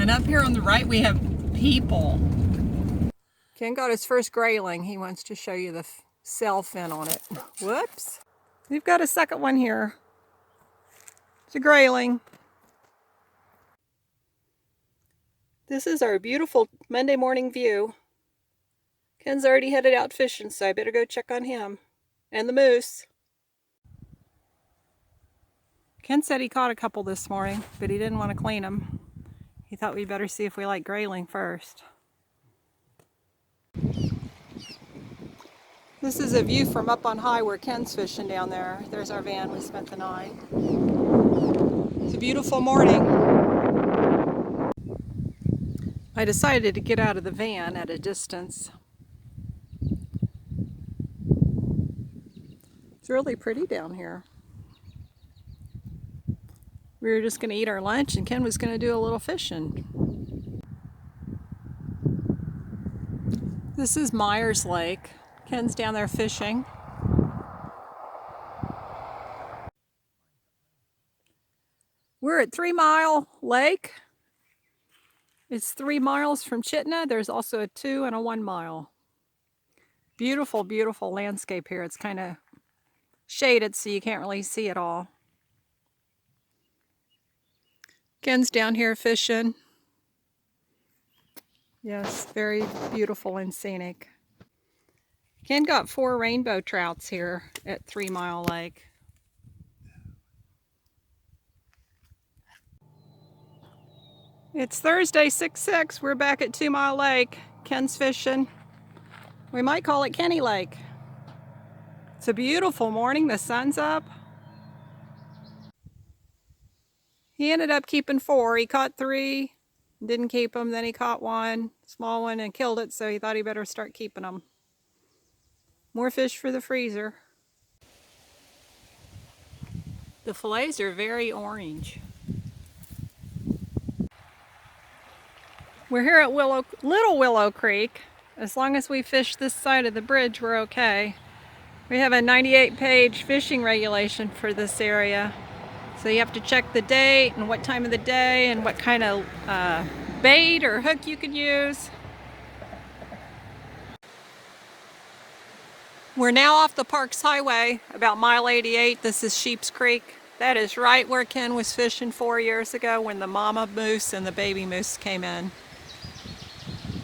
And up here on the right we have people. Ken got his first grayling. He wants to show you the sail fin on it. Whoops. We've got a second one here. It's a grayling. This is our beautiful Monday morning view. Ken's already headed out fishing, so I better go check on him. And the moose. Ken said he caught a couple this morning, but he didn't want to clean them. He thought we'd better see if we like grayling first. This is a view from up on high where Ken's fishing down there. There's our van. We spent the night. It's a beautiful morning. I decided to get out of the van at a distance. It's really pretty down here. We were just going to eat our lunch and Ken was going to do a little fishing. This is Myers Lake. Ken's down there fishing. We're at 3 Mile Lake. It's 3 miles from Chitina. There's also a 2 and a 1 mile. Beautiful, beautiful landscape here. It's kind of shaded so you can't really see it all. Ken's down here fishing. Yes, very beautiful and scenic. Ken got 4 rainbow trouts here at 3 Mile Lake. It's Thursday, 6/6. We're back at 2 Mile Lake. Ken's fishing. We might call it Kenny Lake. It's a beautiful morning. The sun's up. He ended up keeping 4. He caught 3, didn't keep them. Then he caught 1, small one, and killed it, so he thought he better start keeping them. More fish for the freezer. The fillets are very orange. We're here at Little Willow Creek. As long as we fish this side of the bridge, we're okay. We have a 98-page fishing regulation for this area. So you have to check the date and what time of the day and what kind of bait or hook you could use. We're now off the Parks Highway, about mile 88. This is Sheep's Creek. That is right where Ken was fishing 4 years ago when the mama moose and the baby moose came in.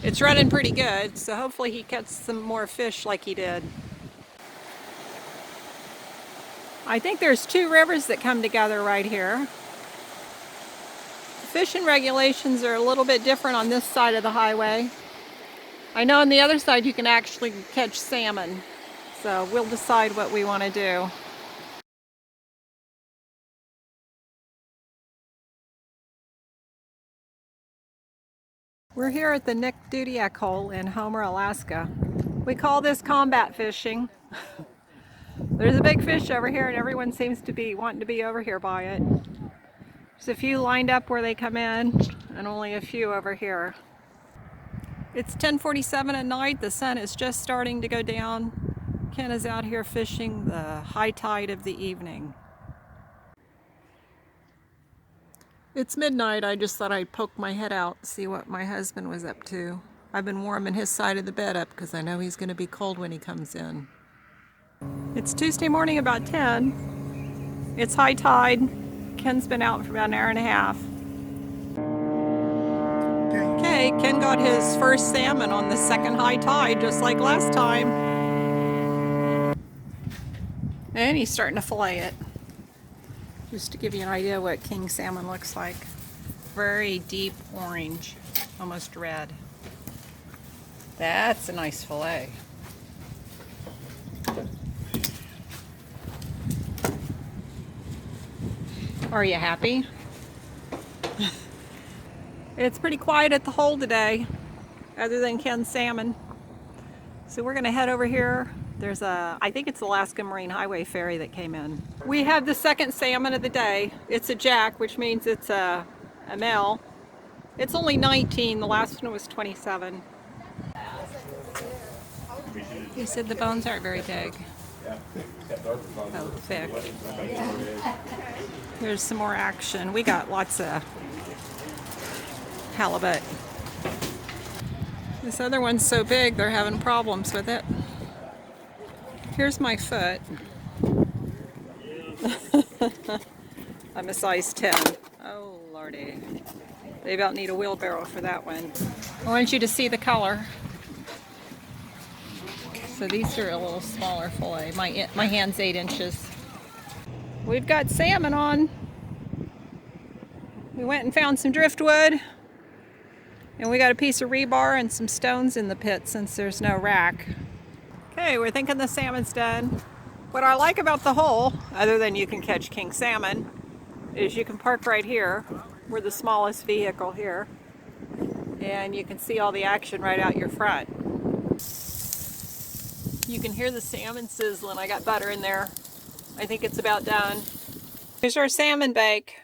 It's running pretty good, so hopefully he catches some more fish like he did. I think there's 2 rivers that come together right here. Fishing regulations are a little bit different on this side of the highway. I know on the other side you can actually catch salmon. So we'll decide what we want to do. We're here at the Nick Dudiak Hole in Homer, Alaska. We call this combat fishing. There's a big fish over here and everyone seems to be wanting to be over here by it. There's a few lined up where they come in and only a few over here. It's 10:47 at night. The sun is just starting to go down. Ken is out here fishing the high tide of the evening. It's midnight. I just thought I'd poke my head out, see what my husband was up to. I've been warming his side of the bed up because I know he's going to be cold when he comes in. It's Tuesday morning about 10. It's high tide. Ken's been out for about an hour and a half. Okay, Ken got his first salmon on the second high tide, just like last time. And he's starting to fillet it. Just to give you an idea what king salmon looks like. Very deep orange, almost red. That's a nice fillet. Are you happy? It's pretty quiet at the hole today, other than Ken's salmon. So we're gonna head over here. There's I think it's the Alaska Marine Highway ferry that came in. We have the second salmon of the day. It's a jack, which means it's a male. It's only 19, the last one was 27. He said the bones aren't very big. Oh, thick. There's some more action. We got lots of halibut. This other one's so big they're having problems with it. Here's my foot. I'm a size 10. Oh lordy. They about need a wheelbarrow for that one. I want you to see the color. So these are a little smaller fillet. My hand's 8 inches. We've got salmon on. We went and found some driftwood. And we got a piece of rebar and some stones in the pit since there's no rack. Okay, we're thinking the salmon's done. What I like about the hole, other than you can catch king salmon, is you can park right here. We're the smallest vehicle here. And you can see all the action right out your front. You can hear the salmon sizzling. I got butter in there. I think it's about done. Here's our salmon bake.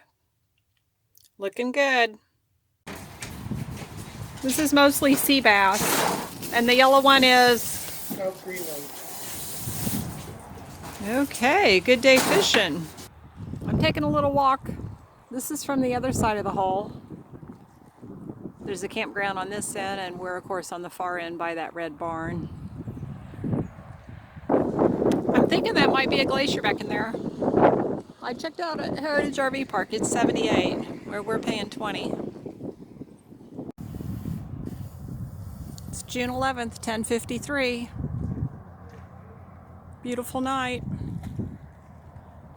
Looking good. This is mostly sea bass. And the yellow one is? Grayling. Okay, good day fishing. I'm taking a little walk. This is from the other side of the hole. There's a campground on this end, and we're of course on the far end by that red barn. I'm thinking that might be a glacier back in there. I checked out at Heritage RV Park. It's 78, where we're paying 20. It's June 11th, 10:53. Beautiful night.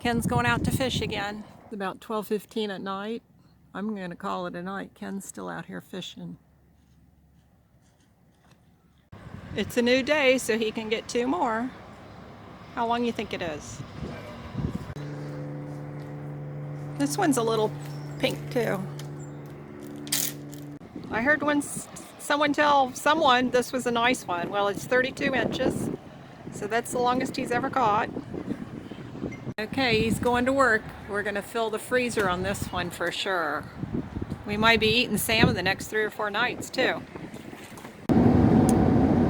Ken's going out to fish again. It's about 12:15 at night. I'm going to call it a night. Ken's still out here fishing. It's a new day, so he can get 2 more. How long you think it is? This one's a little pink too. I heard someone tell someone this was a nice one. Well, it's 32 inches, so that's the longest he's ever caught. Okay, he's going to work. We're going to fill the freezer on this one for sure. We might be eating salmon the next 3 or 4 nights too.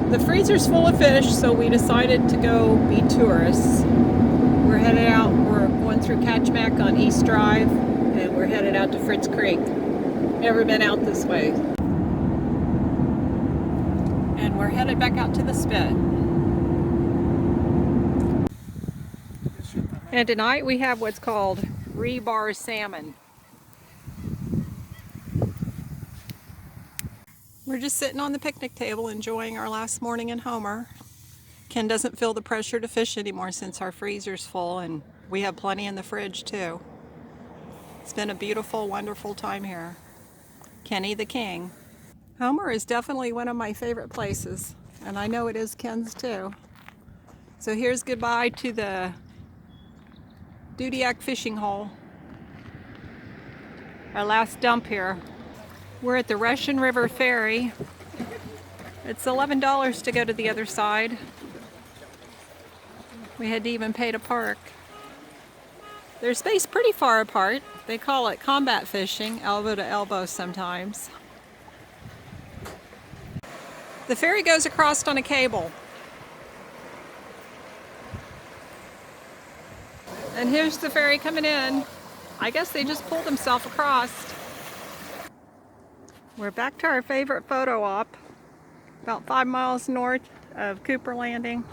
The freezer's full of fish, so we decided to go be tourists. We're headed out, we're going through Catchmack on East Drive, and we're headed out to Fritz Creek. Never been out this way. And we're headed back out to the spit. And tonight we have what's called rebar salmon. We're just sitting on the picnic table enjoying our last morning in Homer. Ken doesn't feel the pressure to fish anymore since our freezer's full, and we have plenty in the fridge too. It's been a beautiful, wonderful time here. Kenny the King. Homer is definitely one of my favorite places, and I know it is Ken's too. So here's goodbye to the Dudiac fishing hole. Our last dump here. We're at the Russian River Ferry. It's $11 to go to the other side. We had to even pay to park. They're spaced pretty far apart. They call it combat fishing, elbow to elbow sometimes. The ferry goes across on a cable. And here's the ferry coming in. I guess they just pulled themselves across. We're back to our favorite photo op, about 5 miles north of Cooper Landing.